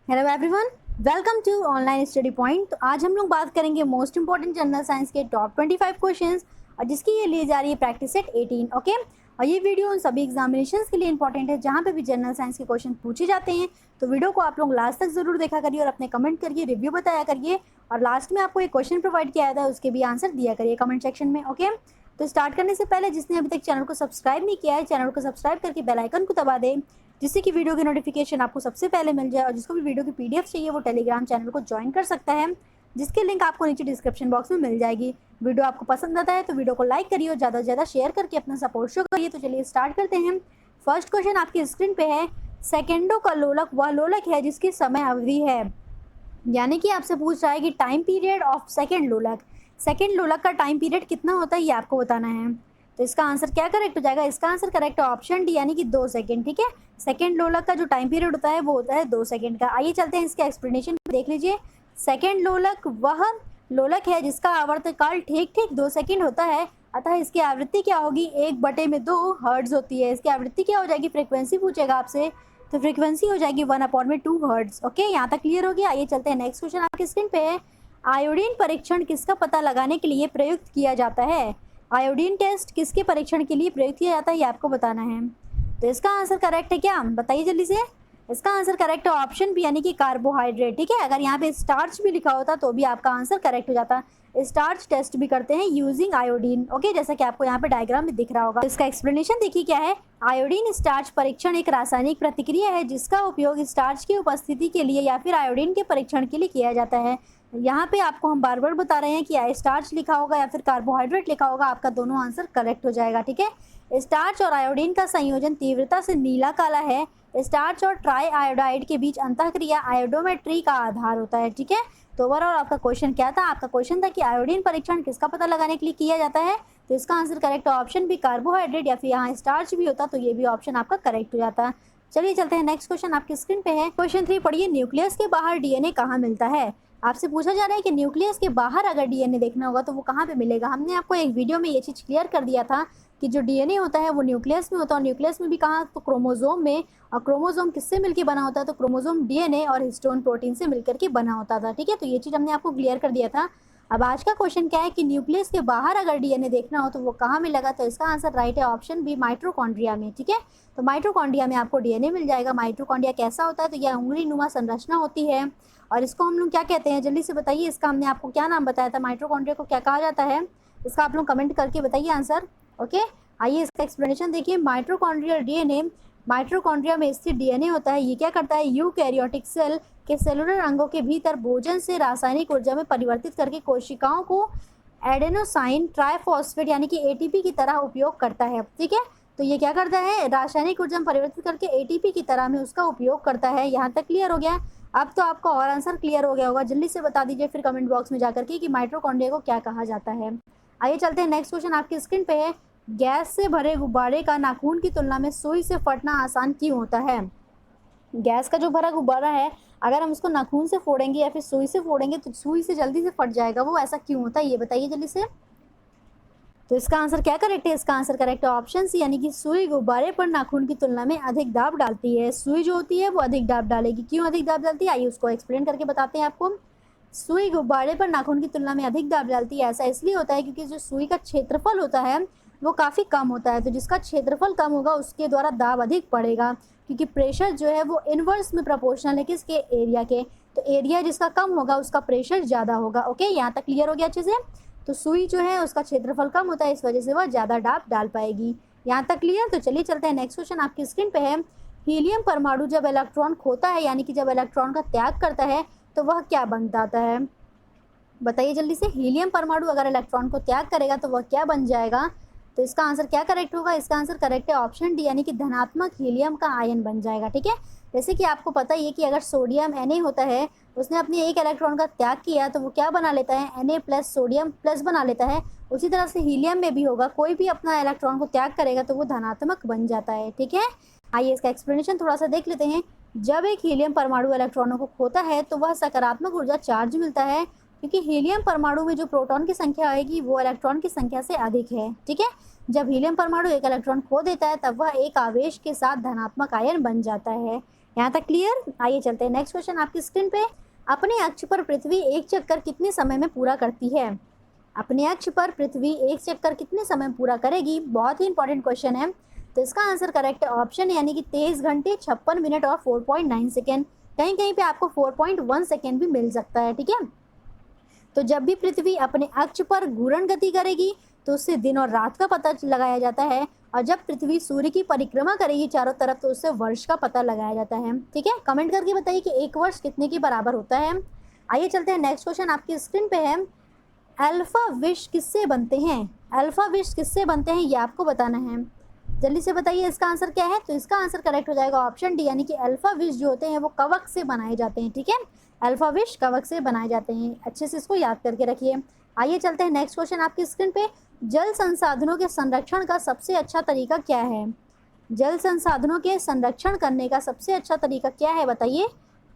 Hello everyone, welcome to online study point. तो आज हम लोग बात करेंगे मोस्ट इंपॉर्टेंट जनरल साइंस के टॉप 25 क्वेश्चंस और जिसकी ये ली जा रही है प्रैक्टिस सेट 18। ओके, और ये वीडियो उन सभी एग्जामिनेशंस के लिए इंपॉर्टेंट है जहाँ पे भी जनरल साइंस के क्वेश्चन पूछे जाते हैं। तो वीडियो को आप लोग लास्ट तक जरूर देखा करिए और अपने कमेंट करिए, रिव्यू बताया करिए और लास्ट में आपको एक क्वेश्चन प्रोवाइड किया था उसके भी आंसर दिया करिए कमेंट सेक्शन में। ओके, तो स्टार्ट करने से पहले जिसने अभी तक चैनल को सब्सक्राइब नहीं किया है, चैनल को सब्सक्राइब करके बेल आइकन को दबा दें जिससे कि वीडियो की नोटिफिकेशन आपको सबसे पहले मिल जाए। और जिसको भी वीडियो की पीडीएफ चाहिए वो टेलीग्राम चैनल को ज्वाइन कर सकता है जिसके लिंक आपको नीचे डिस्क्रिप्शन बॉक्स में मिल जाएगी। वीडियो आपको पसंद आता है तो वीडियो को लाइक करिए और ज़्यादा से ज़्यादा शेयर करके अपना सपोर्ट शो करिए। तो चलिए स्टार्ट करते हैं। फर्स्ट क्वेश्चन आपकी स्क्रीन पे है, सेकेंडों का लोलक वह लोलक है जिसकी समय अवधि है, यानी कि आपसे पूछ रहा है कि टाइम पीरियड ऑफ सेकेंड लोलक। सेकेंड लोलक का टाइम पीरियड कितना होता है ये आपको बताना है। तो इसका आंसर क्या करेक्ट हो जाएगा? इसका आंसर करेक्ट है ऑप्शन डी, यानी कि 2 सेकंड। ठीक है, सेकेंड लोलक का जो टाइम पीरियड होता है वो होता है 2 सेकंड का। आइए चलते हैं इसके एक्सप्लेनेशन देख लीजिए। सेकेंड लोलक वह लोलक है जिसका आवर्तकाल ठीक ठीक 2 सेकंड होता है, अतः इसकी आवृत्ति क्या होगी? 1/2 हर्ट्ज होती है। इसकी आवृत्ति क्या हो जाएगी? फ्रिक्वेंसी पूछेगा आपसे, तो फ्रीक्वेंसी हो जाएगी 1/2 हर्ट्ज। ओके, यहाँ तक क्लियर हो गया। आइए चलते हैं नेक्स्ट क्वेश्चन आपकी स्क्रीन पे है, आयोडीन परीक्षण किसका पता लगाने के लिए प्रयुक्त किया जाता है? आयोडीन टेस्ट किसके परीक्षण के लिए प्रयुक्त किया जाता है ये आपको बताना है। तो इसका आंसर करेक्ट है क्या? बताइए जल्दी से। इसका आंसर करेक्ट है ऑप्शन बी, यानी कि कार्बोहाइड्रेट। ठीक है, अगर यहाँ पे स्टार्च भी लिखा होता तो भी आपका आंसर करेक्ट हो जाता। स्टार्च टेस्ट भी करते हैं यूजिंग आयोडीन। ओके, जैसा कि आपको यहाँ पे डायग्राम में दिख रहा होगा। इसका एक्सप्लेनेशन देखिए क्या है। आयोडीन स्टार्च परीक्षण एक रासायनिक प्रतिक्रिया है जिसका उपयोग स्टार्च की उपस्थिति के लिए या फिर आयोडीन के परीक्षण के लिए किया जाता है। यहाँ पे आपको हम बार बार बता रहे हैं कि स्टार्च लिखा होगा या फिर कार्बोहाइड्रेट लिखा होगा, आपका दोनों आंसर करेक्ट हो जाएगा। ठीक है, स्टार्च और आयोडीन का संयोजन तीव्रता से नीला काला है। स्टार्च और ट्राई आयोडाइड के बीच अंतःक्रिया आयोडोमेट्री का आधार होता है। ठीक है, तो ओवरऑल आपका क्वेश्चन क्या था? आपका क्वेश्चन था कि आयोडीन परीक्षण किसका पता लगाने के लिए किया जाता है। तो इसका आंसर करेक्ट ऑप्शन भी कार्बोहाइड्रेट, या फिर यहाँ स्टार्च भी होता तो ये भी ऑप्शन आपका करेक्ट हो जाता। चलिए चलते हैं नेक्स्ट क्वेश्चन आपकी स्क्रीन पे है। क्वेश्चन 3 पढ़िए, न्यूक्लियस के बाहर डीएनए कहाँ मिलता है? आपसे पूछा जा रहा है कि न्यूक्लियस के बाहर अगर डीएनए देखना होगा तो वो कहाँ पे मिलेगा। हमने आपको एक वीडियो में ये चीज़ क्लियर कर दिया था कि जो डीएनए होता है वो न्यूक्लियस में होता है, और न्यूक्लियस में भी कहाँ? तो क्रोमोजोम में। और क्रोमोजोम किससे मिलकर बना होता है? तो क्रोमोजोम डीएनए और हिस्टोन प्रोटीन से मिलकर के बना होता था। ठीक है, तो ये चीज़ हमने आपको क्लियर कर दिया था। अब आज का क्वेश्चन क्या है कि न्यूक्लियस के बाहर अगर डीएनए देखना हो तो वो कहाँ मिलेगा? तो इसका आंसर राइट है ऑप्शन बी, माइटोकॉन्ड्रिया में। ठीक है, तो माइटोकॉन्ड्रिया में आपको डीएनए मिल जाएगा। माइटोकॉन्ड्रिया कैसा होता है? तो यह उंगली नुमा संरचना होती है और इसको हम लोग क्या कहते हैं? जल्दी से बताइए, इसका हमने आपको क्या नाम बताया था? माइटोकॉन्ड्रिया को क्या कहा जाता है? इसका आप लोग कमेंट करके बताइए आंसर। ओके, आइए इसका एक्सप्लेनेशन देखिए। माइटोकॉन्ड्रियल डीएनए, माइटोकॉन्ड्रिया में स्थित डीएनए होता है, ये क्या करता है? यूकैरियोटिक सेल के सेलुलर अंगों के भीतर भोजन से रासायनिक ऊर्जा में परिवर्तित करके कोशिकाओं को एडेनोसाइन ट्राइफॉस्फेट यानी कि एटीपी की तरह उपयोग करता है। ठीक है, तो ये क्या करता है? रासायनिक ऊर्जा में परिवर्तित करके एटीपी की तरह में उसका उपयोग करता है। यहाँ तक क्लियर हो गया? अब तो आपका और आंसर क्लियर हो गया होगा। जल्दी से बता दीजिए फिर कमेंट बॉक्स में जाकर के कि माइटोकॉन्ड्रिया को क्या कहा जाता है। आइए चलते हैं नेक्स्ट क्वेश्चन आपकी स्क्रीन पे है, गैस से भरे गुब्बारे का नाखून की तुलना में सुई से फटना आसान क्यों होता है? गैस का जो भरा गुब्बारा है अगर हम उसको नाखून से फोड़ेंगे या फिर सुई से फोड़ेंगे तो सुई से जल्दी से फट जाएगा, वो ऐसा क्यों होता है ये बताइए जल्दी से। तो इसका आंसर क्या करेक्ट है? इसका आंसर करेक्ट है ऑप्शन सी, यानी कि सुई गुब्बारे पर नाखून की तुलना में अधिक दाब डालती है। सुई जो होती है वो अधिक दाब डालेगी। क्यों अधिक दाब डालती है आइए उसको एक्सप्लेन करके बताते हैं आपको। सुई गुब्बारे पर नाखून की तुलना में अधिक दाब डालती है, ऐसा इसलिए होता है क्योंकि जो सुई का क्षेत्रफल होता है वो काफ़ी कम होता है। तो जिसका क्षेत्रफल कम होगा उसके द्वारा दाब अधिक पड़ेगा, क्योंकि प्रेशर जो है वो इनवर्स में प्रोपोर्शनल है किसके? एरिया के। तो एरिया जिसका कम होगा उसका प्रेशर ज़्यादा होगा। ओके, यहाँ तक क्लियर हो गया अच्छे से? तो सुई जो है उसका क्षेत्रफल कम होता है, इस वजह से वह ज़्यादा दाब डाल पाएगी। यहाँ तक क्लियर? तो चलिए चलते हैं नेक्स्ट क्वेश्चन आपकी स्क्रीन पे है, हीलियम परमाणु जब इलेक्ट्रॉन खोता है यानी कि जब इलेक्ट्रॉन का त्याग करता है तो वह क्या बन जाता है? बताइए जल्दी से। हीलियम परमाणु अगर इलेक्ट्रॉन को त्याग करेगा तो वह क्या बन जाएगा? तो इसका आंसर क्या करेक्ट होगा? इसका आंसर करेक्ट है ऑप्शन डी, यानी कि धनात्मक हीलियम का आयन बन जाएगा। ठीक है, जैसे कि आपको पता ही है कि अगर सोडियम Na होता है, उसने अपने एक इलेक्ट्रॉन का त्याग किया तो वो क्या बना लेता है? Na प्लस सोडियम प्लस बना लेता है। उसी तरह से हीलियम में भी होगा, कोई भी अपना इलेक्ट्रॉन को त्याग करेगा तो वो धनात्मक बन जाता है। ठीक है, आइए इसका एक्सप्लेनेशन थोड़ा सा देख लेते हैं। जब एक हीलियम परमाणु इलेक्ट्रॉनों को खोता है तो वह सकारात्मक ऊर्जा चार्ज मिलता है, क्योंकि हीलियम परमाणु में जो प्रोटॉन की संख्या आएगी वो इलेक्ट्रॉन की संख्या से अधिक है। ठीक है, जब हीलियम परमाणु एक इलेक्ट्रॉन खो देता है तब वह एक आवेश के साथ धनात्मक आयन बन जाता है। यहाँ तक क्लियर? आइए चलते हैं नेक्स्ट क्वेश्चन आपकी स्क्रीन पे। अपने अक्ष पर पृथ्वी एक चक्कर कितने समय में पूरा करती है? अपने अक्ष पर पृथ्वी एक चक्कर कितने समय में पूरा करेगी? बहुत ही इंपॉर्टेंट क्वेश्चन है। तो इसका आंसर करेक्ट ऑप्शन यानी कि 23 घंटे 56 मिनट और 4.9 सेकेंड। कहीं कहीं पे आपको 4.1 सेकेंड भी मिल सकता है, ठीक है। तो जब भी पृथ्वी अपने अक्ष पर घूर्ण गति करेगी तो उससे दिन और रात का पता लगाया जाता है, और जब पृथ्वी सूर्य की परिक्रमा करेगी चारों तरफ तो उससे वर्ष का पता लगाया जाता है, ठीक है। कमेंट करके बताइए कि एक वर्ष कितने के बराबर होता है। आइए चलते हैं नेक्स्ट क्वेश्चन आपकी स्क्रीन पे है। अल्फा विष किससे बनते हैं? अल्फा विष किससे बनते हैं ये आपको बताना है। जल्दी से बताइए इसका आंसर क्या है। तो इसका आंसर करेक्ट हो जाएगा ऑप्शन डी, यानी कि अल्फा विष जो होते हैं वो कवक से बनाए जाते हैं, ठीक है। अल्फा विष कवक से बनाए जाते हैं, अच्छे से इसको याद करके रखिए। आइए चलते हैं नेक्स्ट क्वेश्चन आपकी स्क्रीन पे। जल संसाधनों के संरक्षण का सबसे अच्छा तरीका क्या है? जल संसाधनों के संरक्षण करने का सबसे अच्छा तरीका क्या है बताइए।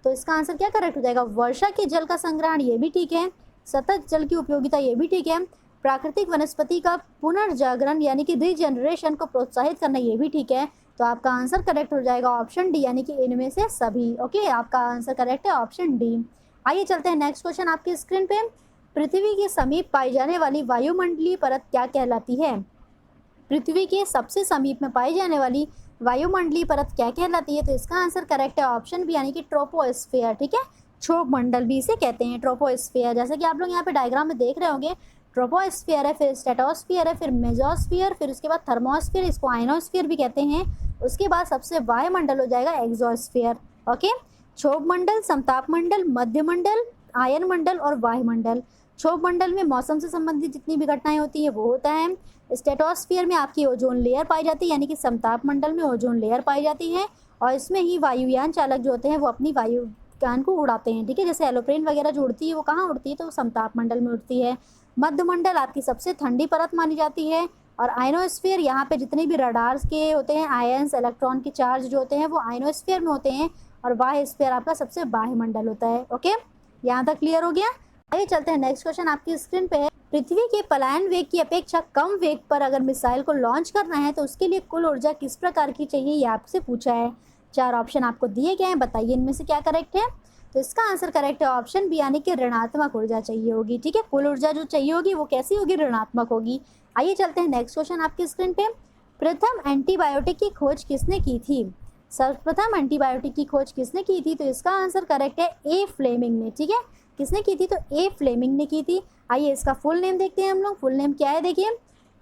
तो इसका आंसर क्या करेक्ट हो जाएगा? वर्षा के जल का संग्रहण, ये भी ठीक है। सतत जल की उपयोगिता, ये भी ठीक है। प्राकृतिक वनस्पति का पुनर्जागरण यानी कि रीजनरेशन को प्रोत्साहित करना, ये भी ठीक है। तो आपका आंसर करेक्ट हो जाएगा ऑप्शन डी, यानी कि इनमें से सभी। ओके, आपका आंसर करेक्ट है ऑप्शन डी। आइए चलते हैं नेक्स्ट क्वेश्चन आपकी स्क्रीन पे। पृथ्वी के समीप पाई जाने वाली वायुमंडलीय परत क्या कहलाती है? पृथ्वी के सबसे समीप में पाई जाने वाली वायुमंडलीय परत क्या कहलाती है? तो इसका आंसर करेक्ट है ऑप्शन बी, यानी कि ट्रोपोस्फेयर, ठीक है। क्षोभ मंडल भी इसे कहते हैं, ट्रोपोस्फेयर। जैसे कि आप लोग यहाँ पे डायग्राम में देख रहे होंगे, ट्रोपोस्फियर है, फिर स्ट्रेटोस्फियर है, फिर मेसोस्फियर, फिर उसके बाद थर्मोस्फियर, इसको आयनोस्फियर भी कहते हैं। उसके बाद सबसे वायुमंडल हो जाएगा एक्सोस्फियर। ओके, क्षोभ मंडल, समताप मंडल, मध्य मंडल, आयन मंडल और वायुमंडल। क्षोभ मंडल में मौसम से संबंधित जितनी भी घटनाएं होती है वो होता है। स्ट्रेटोस्फियर में आपकी ओजोन लेयर पाई जाती है, यानी कि समताप मंडल में ओजोन लेयर पाई जाती है, और इसमें ही वायुयान चालक जो होते हैं वो अपनी वायुयान को उड़ाते हैं, ठीक है। जैसे एरोप्लेन वगैरह जो उड़ती है वो कहाँ उड़ती है? तो समताप मंडल में उड़ती है। मध्य मंडल आपकी सबसे ठंडी परत मानी जाती है, और आयनोस्फीयर, यहाँ पे जितने भी रडार्स के होते हैं, आयंस, इलेक्ट्रॉन के चार्ज जो होते हैं वो आयनोस्फीयर में होते हैं, और बाह्य स्फीयर आपका सबसे बाह्य मंडल होता है। ओके, यहाँ तक क्लियर हो गया। आइए चलते हैं नेक्स्ट क्वेश्चन आपकी स्क्रीन पे है। पृथ्वी के पलायन वेग की अपेक्षा कम वेग पर अगर मिसाइल को लॉन्च करना है तो उसके लिए कुल ऊर्जा किस प्रकार की चाहिए, ये आपसे पूछा है। 4 ऑप्शन आपको दिए गए हैं, बताइए इनमें से क्या करेक्ट है। तो इसका आंसर करेक्ट है ऑप्शन बी, यानी कि ऋणात्मक ऊर्जा चाहिए होगी, ठीक है। कुल ऊर्जा जो चाहिए होगी वो कैसी होगी? ऋणात्मक होगी। आइए चलते हैं नेक्स्ट क्वेश्चन आपकी स्क्रीन पे। प्रथम एंटीबायोटिक की खोज किसने की थी? सर्वप्रथम एंटीबायोटिक की खोज किसने की थी? तो इसका आंसर करेक्ट है ए फ्लेमिंग ने, ठीक है। किसने की थी? तो ए फ्लेमिंग ने की थी। आइए इसका फुल नेम देखते हैं हम लोग। फुल नेम क्या है देखिए।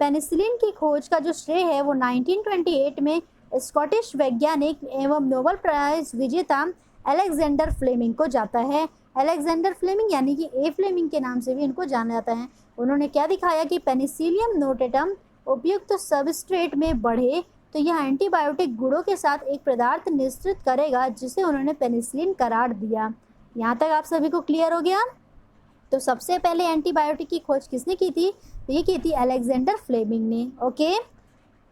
पेनिसिलिन की खोज का जो श्रेय है वो 1928 में स्कॉटिश वैज्ञानिक एवं नोबेल प्राइज विजेता अलेक्जेंडर फ्लेमिंग को जाता है। अलेक्जेंडर फ्लेमिंग यानी कि ए फ्लेमिंग के नाम से भी इनको जाना जाता है। उन्होंने क्या दिखाया कि पेनिसिलियम नोटेटम उपयुक्त सबस्ट्रेट में बढ़े तो यह एंटीबायोटिक गुणों के साथ एक पदार्थ निश्चित करेगा, जिसे उन्होंने पेनिसिलिन करार दिया। यहाँ तक आप सभी को क्लियर हो गया। तो सबसे पहले एंटीबायोटिक की खोज किसने की थी? तो ये की थी अलेक्जेंडर फ्लेमिंग ने। Okay,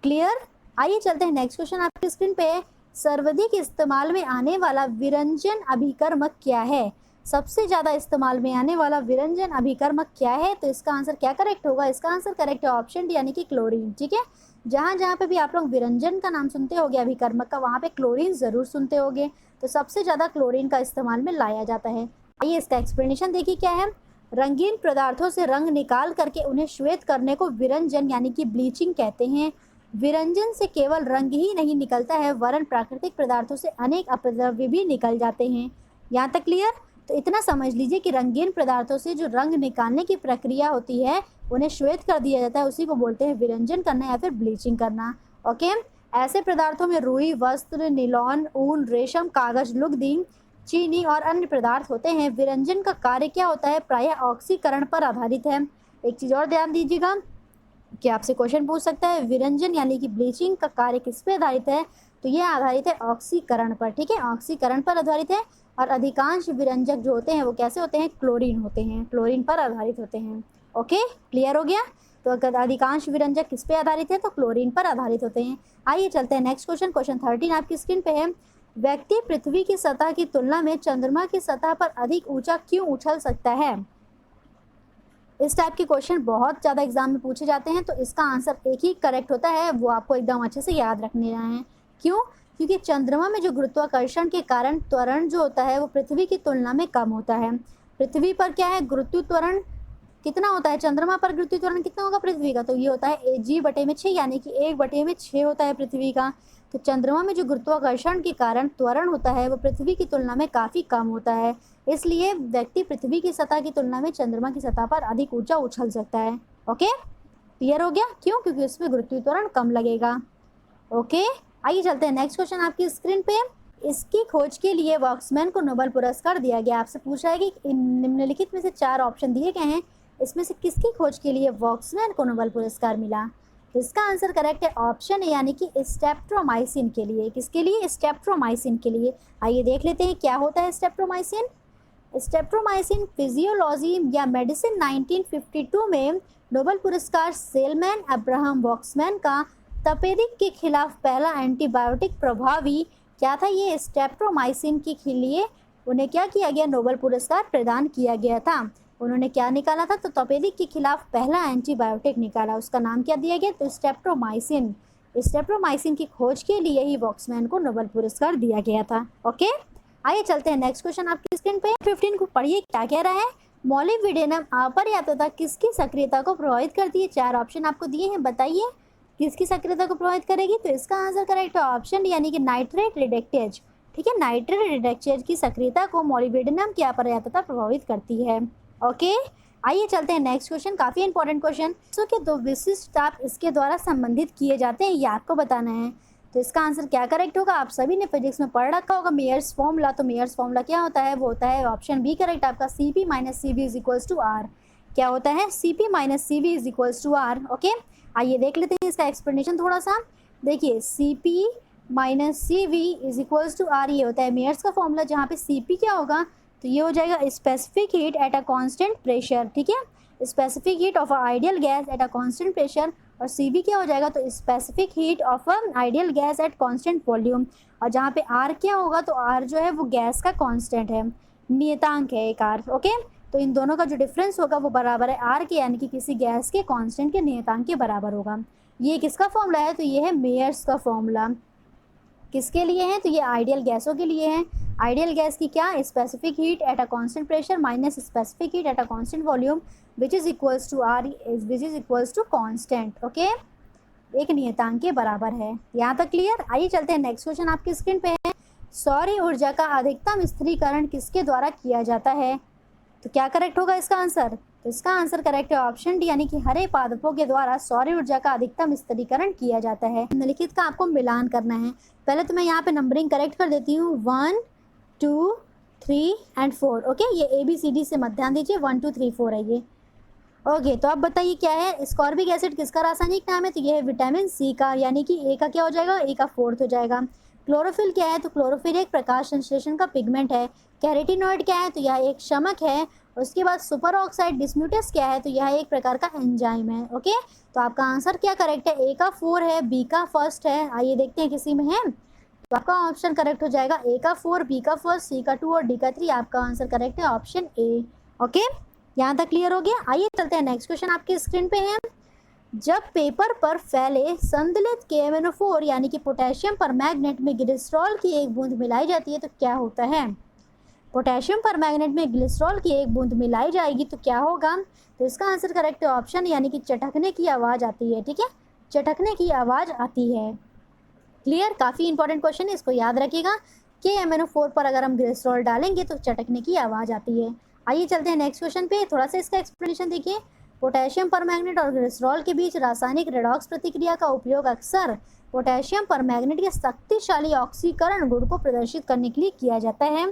clear. आइए चलते हैं नेक्स्ट क्वेश्चन आपकी स्क्रीन पे। सर्वाधिक इस्तेमाल में आने वाला विरंजन अभिकर्मक क्या है? सबसे ज़्यादा इस्तेमाल में आने वाला विरंजन अभिकर्मक क्या है? तो इसका आंसर क्या करेक्ट होगा? इसका आंसर करेक्ट है ऑप्शन डी, यानी कि क्लोरीन, ठीक है। जहाँ जहाँ पे भी आप लोग विरंजन का नाम सुनते होगे अभिकर्मक का, वहाँ पे क्लोरीन ज़रूर सुनते होगे। तो सबसे ज़्यादा क्लोरीन का इस्तेमाल में लाया जाता है। आइए इसका एक्सप्लेनेशन देखिए क्या है। रंगीन पदार्थों से रंग निकाल करके उन्हें श्वेत करने को विरंजन यानी कि ब्लीचिंग कहते हैं। विरंजन से केवल रंग ही नहीं निकलता है, वरन प्राकृतिक पदार्थों से अनेक अपद्रव्य भी निकल जाते हैं। यहाँ तक क्लियर। तो इतना समझ लीजिए कि रंगीन पदार्थों से जो रंग निकालने की प्रक्रिया होती है उन्हें श्वेत कर दिया जाता है, उसी को बोलते हैं विरंजन करना या फिर ब्लीचिंग करना। ओके, ऐसे पदार्थों में रुई, वस्त्र, नीलॉन, ऊन, रेशम, कागज, लुगदी, चीनी और अन्य पदार्थ होते हैं। विरंजन का कार्य क्या होता है? प्रायः ऑक्सीकरण पर आधारित है। एक चीज़ और ध्यान दीजिएगा कि आपसे क्वेश्चन पूछ सकता है विरंजन यानी कि ब्लीचिंग का कार्य किस पे आधारित है? तो ये आधारित है ऑक्सीकरण पर, ठीक है। ऑक्सीकरण पर आधारित है, और अधिकांश विरंजक जो होते हैं वो कैसे होते हैं? क्लोरीन होते हैं, क्लोरीन पर आधारित होते हैं। ओके, क्लियर हो गया। तो अगर अधिकांश विरंजक किस पे आधारित है? तो क्लोरीन पर आधारित होते हैं। आइए चलते हैं नेक्स्ट क्वेश्चन। क्वेश्चन 13 आपकी स्क्रीन पे है। व्यक्ति पृथ्वी की सतह की तुलना में चंद्रमा की सतह पर अधिक ऊंचा क्यों उछल सकता है? इस टाइप के क्वेश्चन बहुत ज़्यादा एग्जाम में पूछे जाते हैं, तो इसका आंसर एक ही करेक्ट होता है, वो आपको एकदम अच्छे से याद रखने हैं। क्यों? क्योंकि चंद्रमा में जो गुरुत्वाकर्षण के कारण त्वरण जो होता है वो पृथ्वी की तुलना में कम होता है। पृथ्वी पर क्या है, गुरुत्व त्वरण कितना होता है, चंद्रमा पर गुरुत्व त्वरण कितना होगा पृथ्वी का, तो ये होता है g/6, यानी कि 1/6 होता है पृथ्वी का। तो चंद्रमा में जो गुरुत्वाकर्षण के कारण त्वरण होता है वो पृथ्वी की तुलना में काफ़ी कम होता है, इसलिए व्यक्ति पृथ्वी की सतह की तुलना में चंद्रमा की सतह पर अधिक ऊंचा उछल सकता है। ओके, क्लियर हो गया, क्यों, क्योंकि उसमें गुरुत्व त्वरण कम लगेगा। ओके, आइए चलते हैं नेक्स्ट क्वेश्चन आपकी स्क्रीन पे। इसकी खोज के लिए वॉक्समैन को नोबेल पुरस्कार दिया गया। आपसे पूछा है कि निम्नलिखित में से 4 ऑप्शन दिए गए हैं, इसमें से किसकी खोज के लिए वॉक्समैन को नोबेल पुरस्कार मिला। इसका आंसर करेक्ट है ऑप्शन है, यानी कि स्ट्रेप्टोमाइसिन के लिए। किसके लिए, स्ट्रेप्टोमाइसिन के लिए। आइए देख लेते हैं क्या होता है स्ट्रेप्टोमाइसिन। स्ट्रेप्टोमाइसिन फिजियोलॉजी या मेडिसिन 1952 में नोबेल पुरस्कार सेलमैन अब्राहम वॉक्समैन का तपेदिक के खिलाफ पहला एंटीबायोटिक प्रभावी क्या था, ये स्ट्रेप्टोमाइसिन के लिए उन्हें क्या किया गया, नोबेल पुरस्कार प्रदान किया गया था। उन्होंने क्या निकाला था, तो तपेदिक के खिलाफ पहला एंटीबायोटिक निकाला, उसका नाम क्या दिया गया, तो स्ट्रेप्टोमाइसिन। स्ट्रेप्टोमाइसिन की खोज के लिए ही वॉक्समैन को नोबेल पुरस्कार दिया गया था। ओके, आइए चलते हैं नेक्स्ट क्वेश्चन आपकी स्क्रीन पे। 15 को पढ़िए क्या कह रहा है। मॉलिब्डेनम अपर्याप्तता किसकी सक्रियता को प्रभावित करती है। 4 ऑप्शन आपको दिए हैं, बताइए किसकी सक्रियता को प्रभावित करेगी। तो इसका आंसर करेक्ट है ऑप्शन, यानी कि नाइट्रेट रिडक्टेज। ठीक है, नाइट्रेट रिडक्टेज की सक्रियता को मॉलिब्डेनम की अपर्याप्तता प्रभावित करती है। ओके, आइए चलते हैं नेक्स्ट क्वेश्चन, काफी इंपॉर्टेंट क्वेश्चन। के 2 विशिष्ट ताप इसके द्वारा संबंधित किए जाते हैं, ये आपको बताना है। तो इसका आंसर क्या करेक्ट होगा, आप सभी ने फिजिक्स में पढ़ रखा होगा मेयर्स फॉर्मूला। तो मेयर्स फॉर्मूला क्या होता है, वो होता है ऑप्शन बी करेक्ट आपका, Cp - Cv = R। क्या होता है, Cp - Cv = R। ओके, आइए देख लेते हैं इसका एक्सप्लेनेशन थोड़ा सा। देखिए Cp - Cv = R, ये होता है मेयर्स का फॉर्मूला, जहाँ पे Cp क्या होगा, तो ये हो जाएगा specific heat at a constant pressure. ठीक है, specific heat of a ideal gas at a constant pressure. और Cv क्या हो जाएगा, तो specific heat of a ideal gas at constant volume. और जहाँ पे R क्या होगा, तो R जो है वो गैस का कांस्टेंट है, नियतांक है एक R। ओके, तो इन दोनों का जो डिफरेंस होगा वो बराबर है R के, यानी कि किसी गैस के कांस्टेंट के नियतांक के बराबर होगा। ये किसका फॉर्मूला है, तो ये है मेयर्स का फॉर्मूला। किसके लिए है, तो ये आइडियल गैसों के लिए है। आइडियल गैस की क्या, specific heat at a constant pressure minus specific heat at a constant volume which is equals to R which is equals to constant. Okay, एक नियतांक के बराबर है। यहाँ तक क्लियर। आइए चलते हैं नेक्स्ट क्वेश्चन आपकी स्क्रीन पे है। सौर ऊर्जा का अधिकतम स्थिरीकरण किसके द्वारा किया जाता है। तो क्या करेक्ट होगा इसका आंसर, तो इसका आंसर करेक्ट है ऑप्शन डी, यानी कि हरे पादपों के द्वारा सौर ऊर्जा का अधिकतम स्थिरीकरण किया जाता है। निम्नलिखित का आपको मिलान करना है। पहले तो मैं यहाँ पे नंबरिंग करेक्ट कर देती हूँ, 1 2 3 एंड 4। ओके, ये ABCD से मत ध्यान दीजिए, 1 2 3 4 है ये। ओके, तो अब बताइए क्या है, स्कॉर्बिक एसिड किसका रासायनिक नाम है, तो ये है विटामिन सी का, यानी कि ए का क्या हो जाएगा, ए का 4th हो जाएगा। क्लोरोफिल क्या है, तो क्लोरोफिल एक प्रकाश संश्लेषण का पिगमेंट है। कैरेटिनॉइड क्या है, तो यह एक शमक है। उसके बाद सुपर ऑक्साइड डिस्म्यूटस क्या है, तो यह एक प्रकार का एंजाइम है। ओके, तो आपका आंसर क्या करेक्ट है, ए का 4 है, बी का 1st है। आइए देखते हैं किसी में है, तो आपका ऑप्शन करेक्ट हो जाएगा ए का 4, बी का 1st, सी का 2 और डी का 3। आपका आंसर करेक्ट है ऑप्शन ए। ओके, यहाँ तक क्लियर हो गया। आइए चलते हैं नेक्स्ट क्वेश्चन आपकी स्क्रीन पे है। जब पेपर पर फैले संतुलित KMnO4 यानी कि पोटेशियम परमैंगनेट में ग्लिसरॉल की एक बूंद मिलाई जाती है, तो क्या होता है। पोटेशियम परमैंगनेट में ग्लिसरॉल की एक बूंद मिलाई जाएगी तो क्या होगा, तो इसका आंसर करेक्ट है ऑप्शन, यानी कि चटकने की आवाज़ आती है। ठीक है, चटकने की आवाज़ आती है। क्लियर, काफ़ी इंपॉर्टेंट क्वेश्चन है, इसको याद रखिएगा। KMnO4 पर अगर हम ग्लिसरॉल डालेंगे तो चटकने की आवाज़ आती है। आइए चलते हैं नेक्स्ट क्वेश्चन पे, थोड़ा सा इसका एक्सप्लेनेशन देखिए। पोटेशियम परमैंगनेट और ग्लिसरॉल के बीच रासायनिक रेडॉक्स प्रतिक्रिया का उपयोग अक्सर पोटेशियम परमैंगनेट के शक्तिशाली ऑक्सीकरण गुण को प्रदर्शित करने के लिए किया जाता है।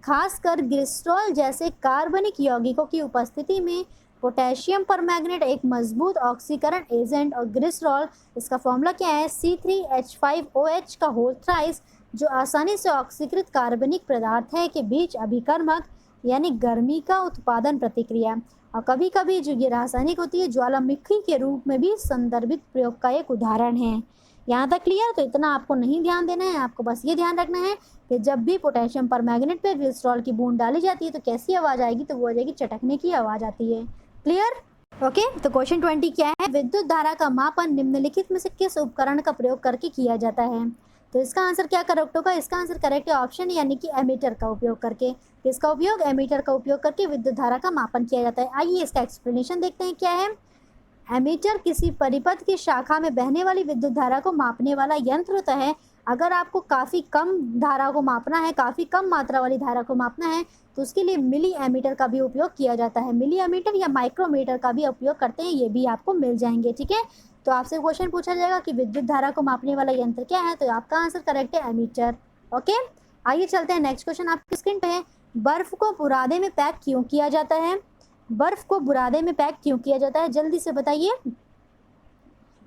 खासकर ग्लिसरॉल जैसे कार्बनिक यौगिकों की उपस्थिति में पोटेशियम परमैंगनेट एक मजबूत ऑक्सीकरण एजेंट और ग्लिसरॉल, इसका फॉर्मूला क्या है, C3H5OH का होल थ्राइस, जो आसानी से ऑक्सीकृत कार्बनिक पदार्थ है के बीच अभिकर्मक यानी गर्मी का उत्पादन प्रतिक्रिया। और कभी कभी जो ये रासायनिक होती है ज्वालामुखी के रूप में भी संदर्भित प्रयोग का एक उदाहरण है। यहाँ तक क्लियर। तो इतना आपको नहीं ध्यान देना है, आपको बस ये ध्यान रखना है कि जब भी पोटेशियम परमैंगनेट पे ग्लिसरॉल की बूंद डाली जाती है तो कैसी आवाज़ आएगी, तो वो आ जाएगी चटकने की आवाज़ आती है। क्लियर। ओके, तो क्वेश्चन 20 क्या है, विद्युत धारा का मापन निम्नलिखित में से किस उपकरण का प्रयोग करके किया जाता है। तो इसका आंसर क्या करेक्ट होगा? इसका आंसर करेक्ट है ऑप्शन यानी कि एमीटर का उपयोग करके। किसका उपयोग? एमीटर का उपयोग करके विद्युत धारा का मापन किया जाता है। आइए इसका एक्सप्लेनेशन देखते हैं क्या है। एमीटर किसी परिपथ की शाखा में बहने वाली विद्युत धारा को मापने वाला यंत्र होता है। अगर आपको काफ़ी कम धारा को मापना है, काफ़ी कम मात्रा वाली धारा को मापना है, तो उसके लिए मिली एमीटर का भी उपयोग किया जाता है। मिली एमीटर या माइक्रोमीटर का भी उपयोग करते हैं, ये भी आपको मिल जाएंगे। ठीक है, तो आपसे क्वेश्चन पूछा जाएगा कि विद्युत धारा को मापने वाला यंत्र क्या है, तो आपका आंसर करेक्ट है एमीटर। ओके, आइए चलते हैं नेक्स्ट क्वेश्चन आपकी स्क्रीन पे है। बर्फ को बुरादे में पैक क्यों किया जाता है? बर्फ को बुरादे में पैक क्यों किया जाता है, जल्दी से बताइए।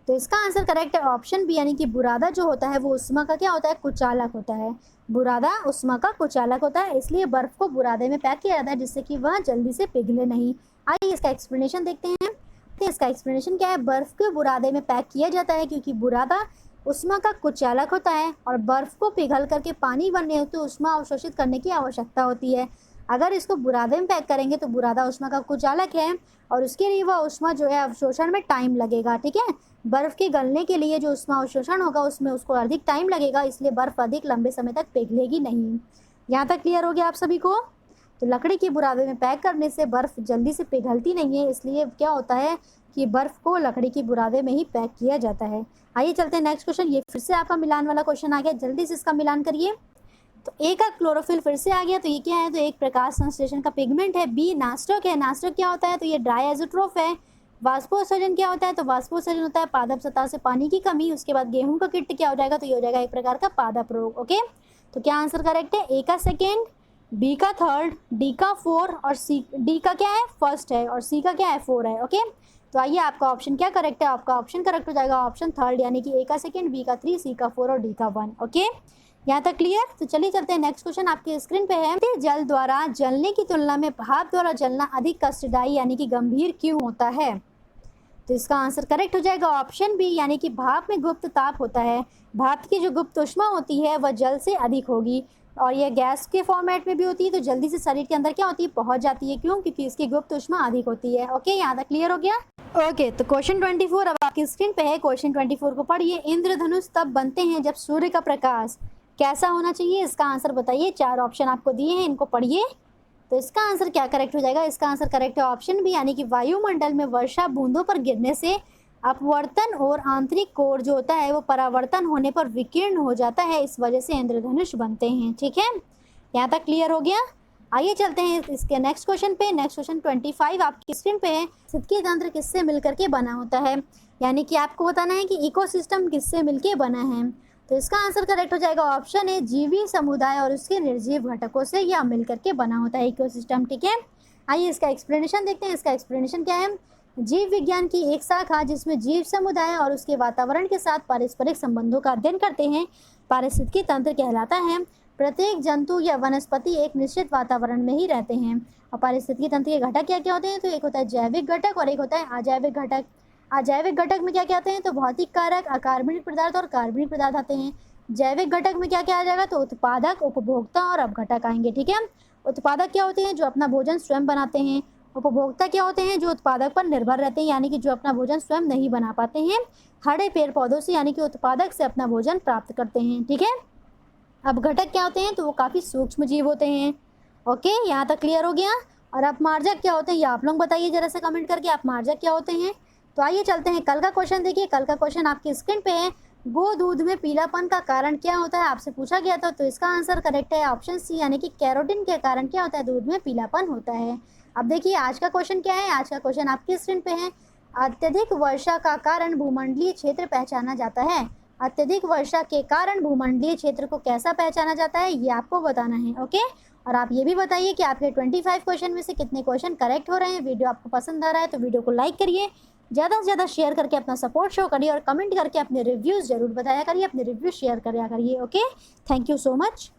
तो इसका आंसर करेक्ट है ऑप्शन बी यानी कि बुरादा जो होता है वो उष्मा का क्या होता है? कुचालक होता है। बुरादा उष्मा का कुचालक होता है, इसलिए बर्फ को बुरादे में पैक किया जाता है जिससे कि वह जल्दी से पिघले नहीं। आइए इसका एक्सप्लेनेशन देखते हैं। तो इसका एक्सप्लेनेशन क्या है? बर्फ को बुरादे में पैक किया जाता है क्योंकि बुरादा उष्मा का कुचालक होता है और बर्फ को पिघल करके पानी बनने हेतु उष्मा अवशोषित करने की आवश्यकता होती है। अगर इसको बुरादे में पैक करेंगे तो बुरादा उष्मा का कुचालक है और उसके लिए वह उष्मा जो है अवशोषण में टाइम लगेगा। ठीक है, बर्फ़ के गलने के लिए जो उष्मा अवशोषण होगा उसमें उसको अधिक टाइम लगेगा, इसलिए बर्फ़ अधिक लंबे समय तक पिघलेगी नहीं। यहाँ तक क्लियर हो गया आप सभी को? तो लकड़ी के बुरादे में पैक करने से बर्फ़ जल्दी से पिघलती नहीं है, इसलिए क्या होता है कि बर्फ़ को लकड़ी के बुरादे में ही पैक किया जाता है। आइए चलते हैं नेक्स्ट क्वेश्चन। ये फिर से आपका मिलान वाला क्वेश्चन आ गया, जल्दी से इसका मिलान करिए। तो ए का क्लोरोफिल फिर से आ गया, तो ये क्या है? तो एक प्रकाश संश्लेषण का पिगमेंट है। बी नास्टक है। नास्टक क्या होता है? तो ये ड्राई एज़ोट्रोफ है। वाष्पोत्सर्जन क्या होता है? तो वाष्पोत्सर्जन होता है पादप सतह से पानी की कमी। उसके बाद गेहूं का किट क्या हो जाएगा? तो ये हो जाएगा एक प्रकार का पादप रोग। ओके, तो क्या आंसर करेक्ट है? ए का सेकेंड, बी का थर्ड, डी का फोर और सी, डी का क्या है? फर्स्ट है और सी का क्या है? फोर है। ओके, तो आइए आपका ऑप्शन क्या करेक्ट है? आपका ऑप्शन करेक्ट हो जाएगा ऑप्शन थर्ड यानी कि ए का सेकेंड, बी का थ्री, सी का फोर और डी का वन। ओके, यहाँ तक क्लियर? तो चलिए चलते हैं नेक्स्ट क्वेश्चन आपकी स्क्रीन पे है। जल द्वारा जलने की तुलना में भाप द्वारा जलना अधिक कष्टदायी यानी कि गंभीर क्यों होता है? तो इसका आंसर करेक्ट हो जाएगा ऑप्शन बी यानी कि भाप में गुप्त ताप होता है। भाप की जो गुप्त ऊष्मा होती है वह जल से अधिक होगी और यह गैस के फॉर्मेट में भी होती है, तो जल्दी से शरीर के अंदर क्या होती है? पहुंच जाती है। क्यों? क्योंकि इसकी गुप्त ऊष्मा अधिक होती है। ओके, यहाँ तक क्लियर हो गया? ओके, तो क्वेश्चन 24 अब आपकी स्क्रीन पे है। क्वेश्चन 24 को पढ़िए। इंद्रधनुष तब बनते हैं जब सूर्य का प्रकाश कैसा होना चाहिए? इसका आंसर बताइए। चार ऑप्शन आपको दिए हैं, इनको पढ़िए। तो इसका आंसर क्या करेक्ट हो जाएगा? इसका आंसर करेक्ट है ऑप्शन बी यानी कि वायुमंडल में वर्षा बूंदों पर गिरने से अपवर्तन और आंतरिक कोर जो होता है वो परावर्तन होने पर विकीर्ण हो जाता है, इस वजह से इंद्रधनुष बनते हैं। ठीक है, यहाँ तक क्लियर हो गया? आइए चलते हैं इसके नेक्स्ट क्वेश्चन पे। नेक्स्ट क्वेश्चन 25 आपकी स्क्रीन पे है। पारिस्थितिकी तंत्र किससे मिलकर के बना होता है? यानी कि आपको बताना है कि इकोसिस्टम किससे मिलकर बना है। तो इसका आंसर करेक्ट हो जाएगा ऑप्शन है जीवी समुदाय और उसके निर्जीव घटकों से यह मिलकर के बना होता है इकोसिस्टम। ठीक है, आइए इसका एक्सप्लेनेशन देखते हैं। इसका एक्सप्लेनेशन क्या है? जीव विज्ञान की एक शाखा जिसमें जीव समुदाय और उसके वातावरण के साथ पारस्परिक संबंधों का अध्ययन करते हैं पारिस्थितिकी तंत्र कहलाता है। प्रत्येक जंतु या वनस्पति एक निश्चित वातावरण में ही रहते हैं। और पारिस्थितिकी तंत्र के घटक क्या क्या होते हैं? तो एक होता है जैविक घटक और एक होता है अजैविक घटक। अजैविक घटक में क्या क्या आते हैं? तो भौतिक कारक, अकार्बनिक पदार्थ और कार्बनिक पदार्थ आते हैं। जैविक घटक में क्या क्या आ जाएगा? तो उत्पादक, उपभोक्ता और अपघटक आएंगे। ठीक है, उत्पादक क्या होते हैं? जो अपना भोजन स्वयं बनाते हैं। उपभोक्ता क्या होते हैं? जो उत्पादक पर निर्भर रहते हैं यानी कि जो अपना भोजन स्वयं नहीं बना पाते हैं। हरे पेड़ पौधों से यानी कि उत्पादक से अपना भोजन प्राप्त करते हैं। ठीक है, अपघटक क्या होते हैं? तो वो काफ़ी सूक्ष्म जीव होते हैं। ओके, यहाँ तक क्लियर हो गया? और अपमार्जक क्या होते हैं ये आप लोग बताइए जरा से कमेंट करके, अपमार्जक क्या होते हैं। तो आइए चलते हैं कल का क्वेश्चन देखिए। कल का क्वेश्चन आपकी स्क्रीन पे है। गो दूध में पीलापन का कारण क्या होता है? आपसे पूछा गया था, तो इसका आंसर करेक्ट है ऑप्शन सी यानी कि कैरोटीन के कारण क्या होता है? दूध में पीलापन होता है। अब देखिए आज का क्वेश्चन क्या है। आज का क्वेश्चन आपकी स्क्रीन पे है। अत्यधिक वर्षा का कारण भूमंडलीय क्षेत्र पहचाना जाता है। अत्यधिक वर्षा के कारण भूमंडलीय क्षेत्र को कैसा पहचाना जाता है ये आपको बताना है। ओके, और आप ये भी बताइए कि आपके 25 क्वेश्चन में से कितने क्वेश्चन करेक्ट हो रहे हैं। वीडियो आपको पसंद आ रहा है तो वीडियो को लाइक करिए, ज़्यादा से ज़्यादा शेयर करके अपना सपोर्ट शो करिए और कमेंट करके अपने रिव्यूज़ जरूर बताया करिए, अपने रिव्यू शेयर करिए। Okay, thank you so much.